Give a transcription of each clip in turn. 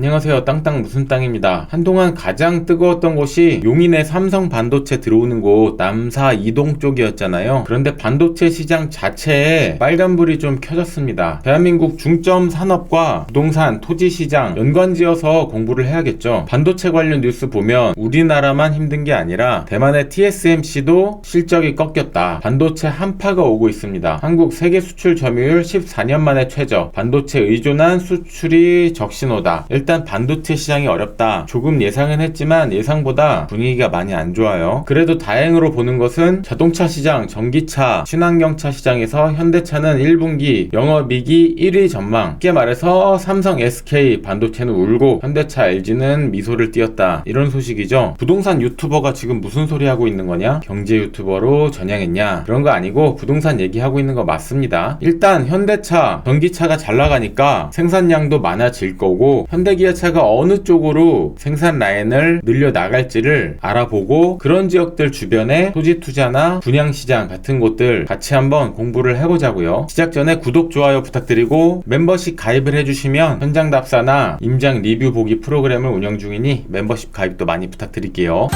안녕하세요. 땅땅 무슨 땅입니다. 한동안 가장 뜨거웠던 곳이 용인의 삼성 반도체 들어오는 곳 남사 이동 쪽이었잖아요. 그런데 반도체 시장 자체에 빨간불이 좀 켜졌습니다. 대한민국 중점 산업과 부동산, 토지 시장 연관지어서 공부를 해야겠죠. 반도체 관련 뉴스 보면 우리나라만 힘든 게 아니라 대만의 TSMC도 실적이 꺾였다. 반도체 한파가 오고 있습니다. 한국 세계 수출 점유율 14년 만에 최저. 반도체 의존한 수출이 적신호다. 일단 반도체 시장이 어렵다. 조금 예상은 했지만 예상보다 분위기가 많이 안 좋아요. 그래도 다행으로 보는 것은 자동차 시장, 전기차, 친환경차 시장에서 현대차는 1분기 영업이익이 1위 전망. 쉽게 말해서 삼성, SK 반도체는 울고 현대차, LG는 미소를 띄었다. 이런 소식이죠. 부동산 유튜버가 지금 무슨 소리 하고 있는 거냐? 경제 유튜버로 전향했냐? 그런 거 아니고 부동산 얘기하고 있는 거 맞습니다. 일단 현대차, 전기차가 잘 나가니까 생산량도 많아질 거고 현대기아차가 어느 쪽으로 생산 라인을 늘려 나갈지를 알아보고 그런 지역들 주변에 토지 투자나 분양시장 같은 곳들 같이 한번 공부를 해보자고요. 시작 전에 구독, 좋아요 부탁드리고 멤버십 가입을 해주시면 현장 답사나 임장 리뷰 보기 프로그램을 운영 중이니 멤버십 가입도 많이 부탁드릴게요.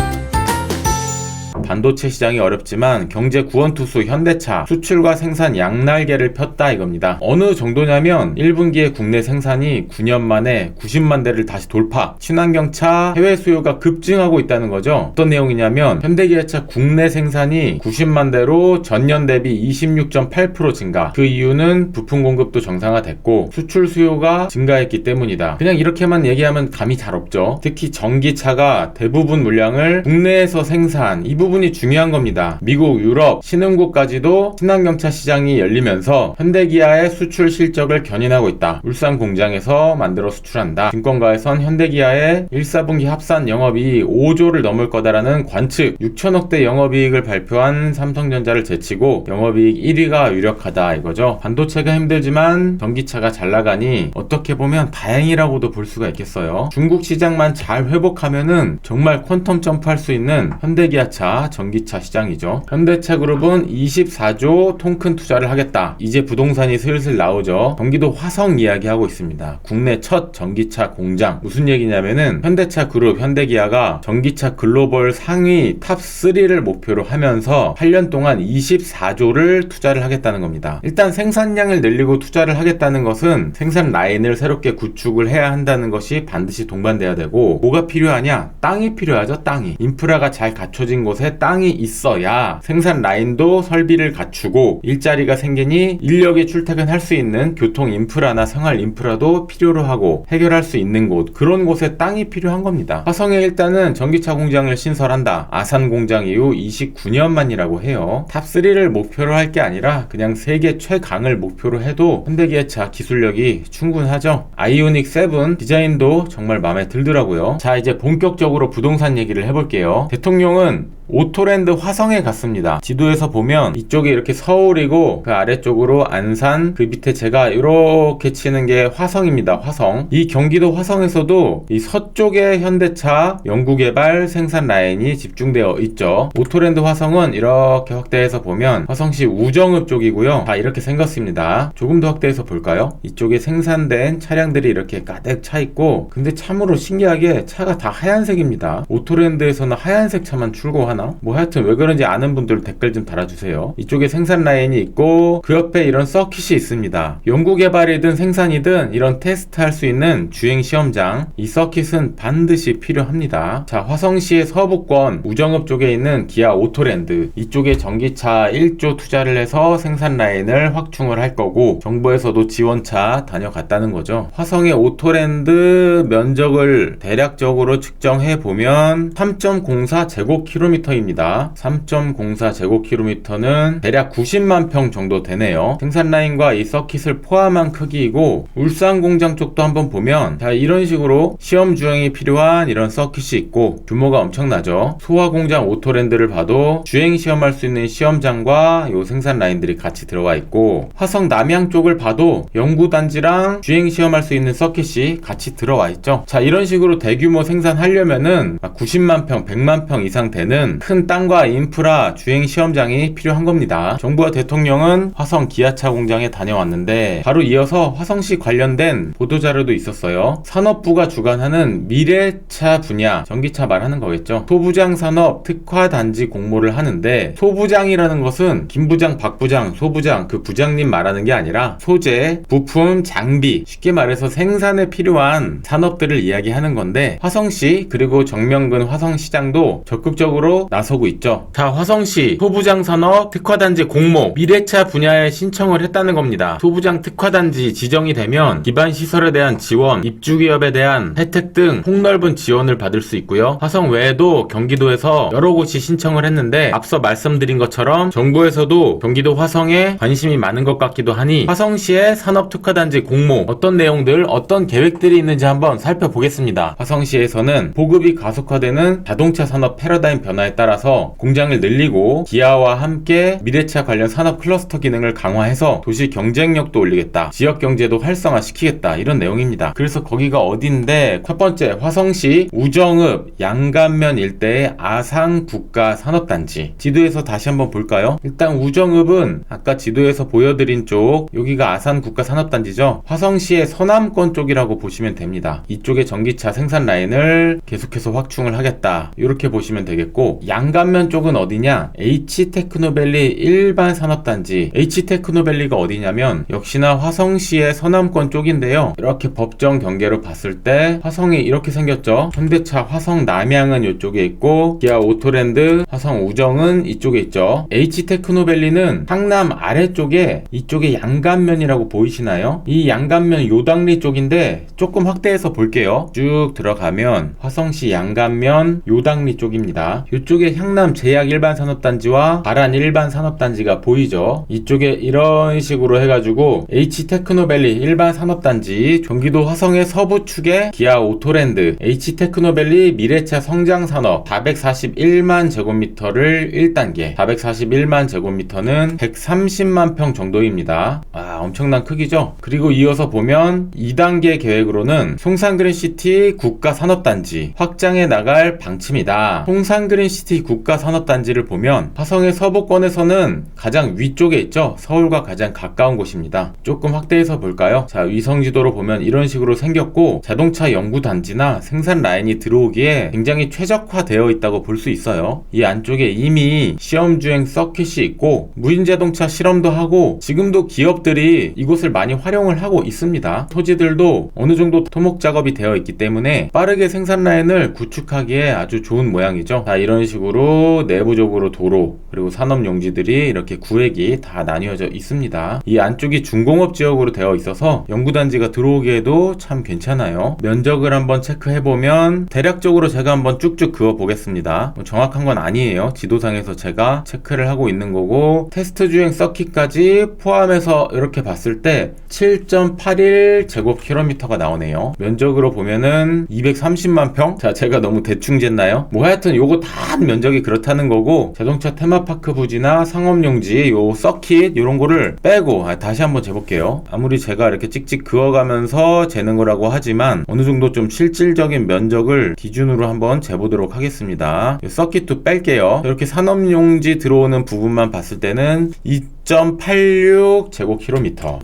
반도체 시장이 어렵지만 경제 구원투수 현대차 수출과 생산 양날개를 폈다 이겁니다. 어느 정도냐면 1분기에 국내 생산이 9년 만에 90만 대를 다시 돌파. 친환경차 해외 수요가 급증하고 있다는 거죠. 어떤 내용이냐면 현대기아차 국내 생산이 90만 대로 전년 대비 26.8% 증가. 그 이유는 부품 공급도 정상화됐고 수출 수요가 증가했기 때문이다. 그냥 이렇게만 얘기하면 감이 잘 없죠. 특히 전기차가 대부분 물량을 국내에서 생산, 이 부분이 중요한 겁니다. 미국, 유럽, 신흥국까지도 친환경차 시장이 열리면서 현대기아의 수출 실적을 견인하고 있다. 울산 공장에서 만들어 수출한다. 증권가에선 현대기아의 1, 4분기 합산 영업이익 5조를 넘을 거다라는 관측 6천억대 영업이익을 발표한 삼성전자를 제치고 영업이익 1위가 유력하다 이거죠. 반도체가 힘들지만 전기차가 잘 나가니 어떻게 보면 다행이라고도 볼 수가 있겠어요. 중국 시장만 잘 회복하면은 정말 퀀텀 점프할 수 있는 현대기아차 전기차 시장이죠. 현대차 그룹은 24조 통큰 투자를 하겠다. 이제 부동산이 슬슬 나오죠. 경기도 화성 이야기하고 있습니다. 국내 첫 전기차 공장. 무슨 얘기냐면은 현대차 그룹, 현대기아가 전기차 글로벌 상위 탑3를 목표로 하면서 8년 동안 24조를 투자를 하겠다는 겁니다. 일단 생산량을 늘리고 투자를 하겠다는 것은 생산 라인을 새롭게 구축을 해야 한다는 것이 반드시 동반돼야 되고 뭐가 필요하냐? 땅이 필요하죠. 땅이. 인프라가 잘 갖춰진 곳에 땅이 있어야 생산 라인도 설비를 갖추고 일자리가 생기니 인력이 출퇴근할 수 있는 교통 인프라나 생활 인프라도 필요로 하고 해결할 수 있는 곳, 그런 곳에 땅이 필요한 겁니다. 화성에 일단은 전기차 공장을 신설한다. 아산 공장 이후 29년 만이라고 해요. 탑3를 목표로 할 게 아니라 그냥 세계 최강을 목표로 해도 현대기아차 기술력이 충분하죠. 아이오닉 7 디자인도 정말 마음에 들더라고요. 자, 이제 본격적으로 부동산 얘기를 해볼게요. 대통령은 오토랜드 화성에 갔습니다. 지도에서 보면 이쪽이 이렇게 서울이고 그 아래쪽으로 안산, 그 밑에 제가 이렇게 치는 게 화성입니다. 화성. 이 경기도 화성에서도 이 서쪽에 현대차 연구개발 생산 라인이 집중되어 있죠. 오토랜드 화성은 이렇게 확대해서 보면 화성시 우정읍 쪽이고요. 다 이렇게 생겼습니다. 조금 더 확대해서 볼까요? 이쪽에 생산된 차량들이 이렇게 가득 차 있고 근데 참으로 신기하게 차가 다 하얀색입니다. 오토랜드에서는 하얀색 차만 출고하나? 뭐 하여튼 왜 그런지 아는 분들 댓글 좀 달아주세요. 이쪽에 생산 라인이 있고 그 옆에 이런 서킷이 있습니다. 연구개발이든 생산이든 이런 테스트할 수 있는 주행 시험장, 이 서킷은 반드시 필요합니다. 자, 화성시의 서부권 우정읍 쪽에 있는 기아 오토랜드, 이쪽에 전기차 1조 투자를 해서 생산 라인을 확충을 할 거고 정부에서도 지원차 다녀갔다는 거죠. 화성의 오토랜드 면적을 대략적으로 측정해 보면 3.04제곱킬로미터 입니다. 3.04제곱킬로미터는 대략 90만 평 정도 되네요. 생산 라인과 이 서킷을 포함한 크기이고 울산 공장 쪽도 한번 보면 자, 이런 식으로 시험 주행이 필요한 이런 서킷이 있고 규모가 엄청나죠. 소화 공장 오토랜드를 봐도 주행 시험할 수 있는 시험장과 요 생산 라인들이 같이 들어가 있고 화성 남양 쪽을 봐도 연구단지랑 주행 시험할 수 있는 서킷이 같이 들어와 있죠. 자, 이런 식으로 대규모 생산하려면은 90만 평, 100만 평 이상 되는 위해서는 큰 땅과 인프라, 주행 시험장이 필요한 겁니다. 정부와 대통령은 화성 기아차 공장에 다녀왔는데 바로 이어서 화성시 관련된 보도자료도 있었어요. 산업부가 주관하는 미래차 분야, 전기차 말하는 거겠죠. 소부장 산업 특화단지 공모를 하는데, 소부장이라는 것은 김부장, 박부장, 소부장 그 부장님 말하는 게 아니라 소재, 부품, 장비, 쉽게 말해서 생산에 필요한 산업들을 이야기하는 건데, 화성시 그리고 정명근 화성시장도 적극적으로 나서고 있죠. 자, 화성시 소부장 산업 특화단지 공모 미래차 분야에 신청을 했다는 겁니다. 소부장 특화단지 지정이 되면 기반 시설에 대한 지원, 입주기업에 대한 혜택 등 폭넓은 지원을 받을 수 있고요. 화성 외에도 경기도에서 여러 곳이 신청을 했는데, 앞서 말씀드린 것처럼 정부에서도 경기도 화성에 관심이 많은 것 같기도 하니 화성시의 산업특화단지 공모 어떤 내용들, 어떤 계획들이 있는지 한번 살펴보겠습니다. 화성시에서는 보급이 가속화되는 자동차 산업 패러다임 변화에 따라서 공장을 늘리고 기아와 함께 미래차 관련 산업 클러스터 기능을 강화해서 도시 경쟁력도 올리겠다, 지역 경제도 활성화시키겠다, 이런 내용입니다. 그래서 거기가 어딘데, 첫 번째 화성시 우정읍 양감면 일대의 아산 국가산업단지. 지도에서 다시 한번 볼까요? 일단 우정읍은 아까 지도에서 보여드린 쪽, 여기가 아산 국가산업단지죠. 화성시의 서남권 쪽이라고 보시면 됩니다. 이쪽에 전기차 생산 라인을 계속해서 확충을 하겠다, 이렇게 보시면 되겠고, 양감면 쪽은 어디냐? H테크노밸리 일반 산업단지. H테크노밸리가 어디냐면 역시나 화성시의 서남권 쪽인데요. 이렇게 법정 경계로 봤을 때 화성이 이렇게 생겼죠. 현대차 화성 남양은 이쪽에 있고, 기아 오토랜드 화성 우정은 이쪽에 있죠. H테크노밸리는 상남 아래쪽에, 이쪽에 양감면이라고 보이시나요? 이 양감면 요당리 쪽인데, 조금 확대해서 볼게요. 쭉 들어가면 화성시 양감면 요당리 쪽입니다. 이쪽에 향남 제약 일반 산업단지와 바란 일반 산업단지가 보이죠. 이쪽에 이런 식으로 해가지고 H테크노밸리 일반 산업단지, 경기도 화성의 서부축에 기아 오토랜드, H테크노밸리 미래차 성장산업 441만 제곱미터를 1단계, 441만 제곱미터는 130만 평 정도입니다. 엄청난 크기죠. 그리고 이어서 보면 2단계 계획으로는 송산그린시티 국가산업단지 확장해 나갈 방침이다. 송산그린시티 국가산업단지를 보면 화성의 서부권에서는 가장 위쪽에 있죠. 서울과 가장 가까운 곳입니다. 조금 확대해서 볼까요? 자, 위성지도로 보면 이런 식으로 생겼고, 자동차 연구단지나 생산 라인이 들어오기에 굉장히 최적화되어 있다고 볼 수 있어요. 이 안쪽에 이미 시험주행 서킷이 있고 무인자동차 실험도 하고, 지금도 기업들이 이곳을 많이 활용을 하고 있습니다. 토지들도 어느 정도 토목 작업이 되어 있기 때문에 빠르게 생산 라인을 구축하기에 아주 좋은 모양이죠. 자, 이런 식으로 내부적으로 도로 그리고 산업용지들이 이렇게 구획이 다 나뉘어져 있습니다. 이 안쪽이 중공업 지역으로 되어 있어서 연구단지가 들어오기에도 참 괜찮아요. 면적을 한번 체크해보면 대략적으로 제가 한번 쭉쭉 그어 보겠습니다. 정확한 건 아니에요. 지도상에서 제가 체크를 하고 있는 거고, 테스트 주행 서킷까지 포함해서 이렇게 봤을 때 7.81 제곱킬로미터가 나오네요. 면적으로 보면은 230만 평? 자, 제가 너무 대충 쟀나요? 뭐 하여튼 요거 다 면적이 그렇다는 거고, 자동차 테마파크 부지나 상업용지 요 서킷 요런 거를 빼고 다시 한번 재볼게요. 아무리 제가 이렇게 찍찍 그어가면서 재는 거라고 하지만 어느 정도 좀 실질적인 면적을 기준으로 한번 재보도록 하겠습니다. 서킷도 뺄게요. 이렇게 산업용지 들어오는 부분만 봤을 때는 2.86 제곱킬로미터,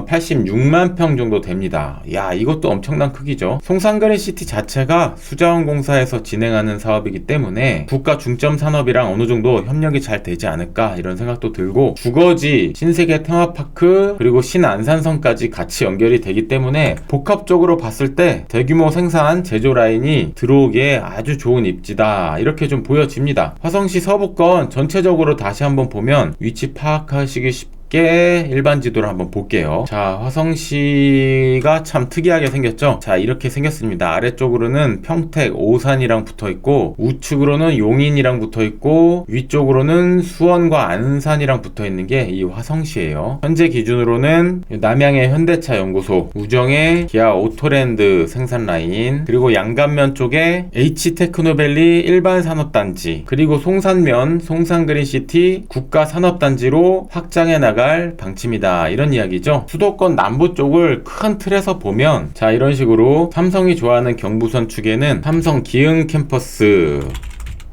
86만 평 정도 됩니다. 야, 이것도 엄청난 크기죠. 송산그린시티 자체가 수자원공사에서 진행하는 사업이기 때문에 국가 중점 산업이랑 어느 정도 협력이 잘 되지 않을까, 이런 생각도 들고, 주거지, 신세계 테마파크, 그리고 신안산성까지 같이 연결이 되기 때문에 복합적으로 봤을 때 대규모 생산 제조 라인이 들어오기에 아주 좋은 입지다, 이렇게 좀 보여집니다. 화성시 서부권 전체적으로 다시 한번 보면 위치 파악하시기 쉽게 일반 지도를 한번 볼게요. 자, 화성시가 참 특이하게 생겼죠. 자, 이렇게 생겼습니다. 아래쪽으로는 평택, 오산이랑 붙어있고, 우측으로는 용인이랑 붙어있고, 위쪽으로는 수원과 안산이랑 붙어있는 게 이 화성시예요. 현재 기준으로는 남양의 현대차 연구소, 우정의 기아 오토랜드 생산 라인, 그리고 양감면 쪽에 H테크노밸리 일반 산업단지, 그리고 송산면 송산그린시티 국가산업단지로 확장해 나갈 방침이다, 이런 이야기죠. 수도권 남부 쪽을 큰 틀에서 보면, 자, 이런 식으로 삼성이 좋아하는 경부선 축에는 삼성 기흥 캠퍼스,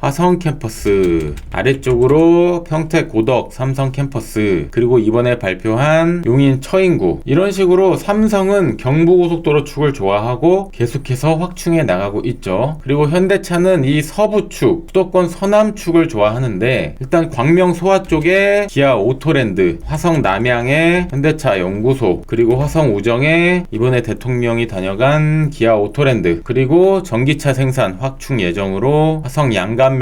화성 캠퍼스, 아래쪽으로 평택 고덕 삼성 캠퍼스, 그리고 이번에 발표한 용인 처인구, 이런 식으로 삼성은 경부고속도로 축을 좋아하고 계속해서 확충해 나가고 있죠. 그리고 현대차는 이 서부축, 수도권 서남축을 좋아하는데, 일단 광명 소화 쪽에 기아 오토랜드, 화성 남양의 현대차 연구소, 그리고 화성 우정에 이번에 대통령이 다녀간 기아 오토랜드, 그리고 전기차 생산 확충 예정으로 화성 양감면의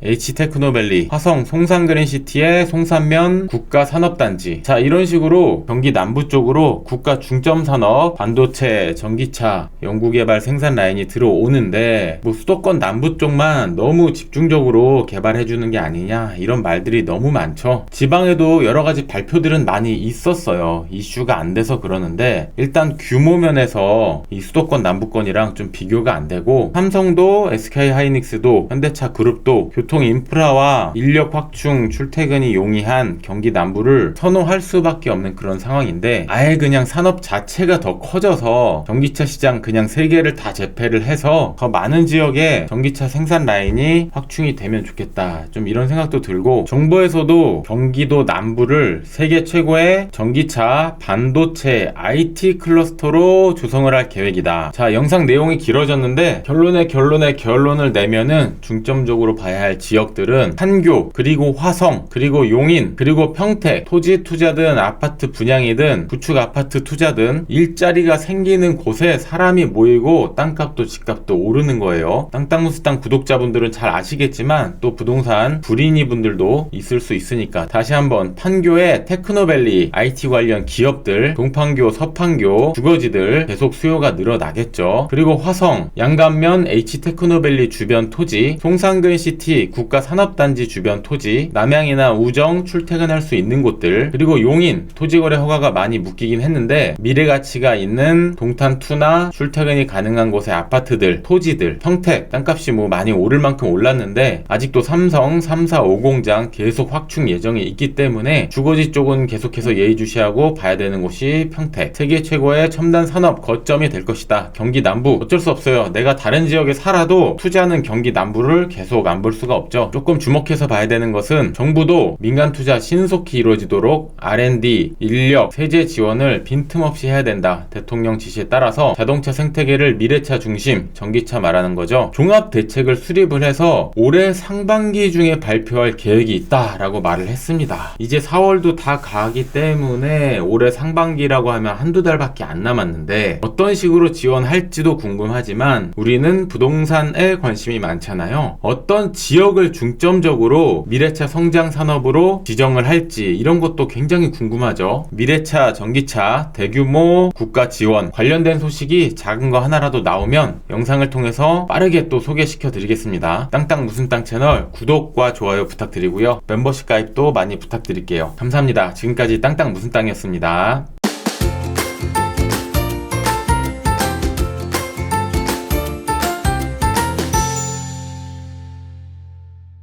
H테크노밸리, 화성 송산그린시티의 송산면 국가산업단지. 자, 이런 식으로 경기 남부 쪽으로 국가 중점산업, 반도체, 전기차, 연구개발 생산 라인이 들어오는데, 뭐 수도권 남부 쪽만 너무 집중적으로 개발해주는 게 아니냐, 이런 말들이 너무 많죠. 지방에도 여러가지 발표들은 많이 있었어요. 이슈가 안 돼서 그러는데, 일단 규모 면에서 이 수도권 남부권이랑 좀 비교가 안 되고, 삼성도 SK하이닉스도 현대차 그룹도 교통 인프라와 인력 확충, 출퇴근이 용이한 경기 남부를 선호할 수밖에 없는 그런 상황인데, 아예 그냥 산업 자체가 더 커져서 전기차 시장 그냥 세 개를 다 재패를 해서 더 많은 지역에 전기차 생산 라인이 확충이 되면 좋겠다, 좀 이런 생각도 들고, 정부에서도 경기도 남부를 세계 최고의 전기차, 반도체, IT 클러스터로 조성을 할 계획이다. 자, 영상 내용이 길어졌는데 결론을 내면은 중점적으로 봐야 할 지역들은 판교, 그리고 화성, 그리고 용인, 그리고 평택, 토지 투자든 아파트 분양이든 구축 아파트 투자든 일자리가 생기는 곳에 사람이 모이고 땅값도 집값도 오르는 거예요. 땅땅무스땅 구독자분들은 잘 아시겠지만 또 부동산 불인이 분들도 있을 수 있으니까 다시 한번, 판교의 테크노밸리 IT 관련 기업들, 동판교, 서판교, 주거지들 계속 수요가 늘어나겠죠. 그리고 화성, 양감면 H테크노밸리 주변 토지, 송산근시티 국가산업단지 주변 토지, 남양이나 우정 출퇴근할 수 있는 곳들, 그리고 용인 토지거래 허가가 많이 묶이긴 했는데 미래가치가 있는 동탄2나 출퇴근이 가능한 곳의 아파트들, 토지들, 평택 땅값이 뭐 많이 오를 만큼 올랐는데 아직도 삼성 3450장 계속 확충 예정이 있기 때문에 주거지 쪽은 계속해서 예의주시하고 봐야 되는 곳이 평택, 세계 최고의 첨단 산업 거점이 될 것이다. 경기 남부 어쩔 수 없어요. 내가 다른 지역에 살아도 투자는 경기 남부를 계속 안 볼 수가 없죠. 조금 주목해서 봐야 되는 것은 정부도 민간 투자 신속히 이루어지도록 R&D, 인력, 세제 지원을 빈틈없이 해야 된다. 대통령 지시에 따라서 자동차 생태계를 미래차 중심, 전기차 말하는 거죠. 종합 대책을 수립을 해서 올해 상반기 중에 발표할 계획이 있다라고 말을 했습니다. 이제 4월도 다 가기 때문에 올해 상반기라고 하면 한두 달밖에 안 남았는데 어떤 식으로 지원할지도 궁금하지만 우리는 부동산에 관심이 많잖아요. 어떤 지역을 중점적으로 미래차 성장 산업으로 지정을 할지 이런 것도 굉장히 궁금하죠. 미래차, 전기차, 대규모 국가 지원 관련된 소식이 작은 거 하나라도 나오면 영상을 통해서 빠르게 또 소개시켜 드리겠습니다. 땅땅 무슨 땅 채널 구독과 좋아요 부탁드리고요. 멤버십 가입도 많이 부탁드릴게요. 감사합니다. 지금까지 땅땅 무슨 땅이었습니다.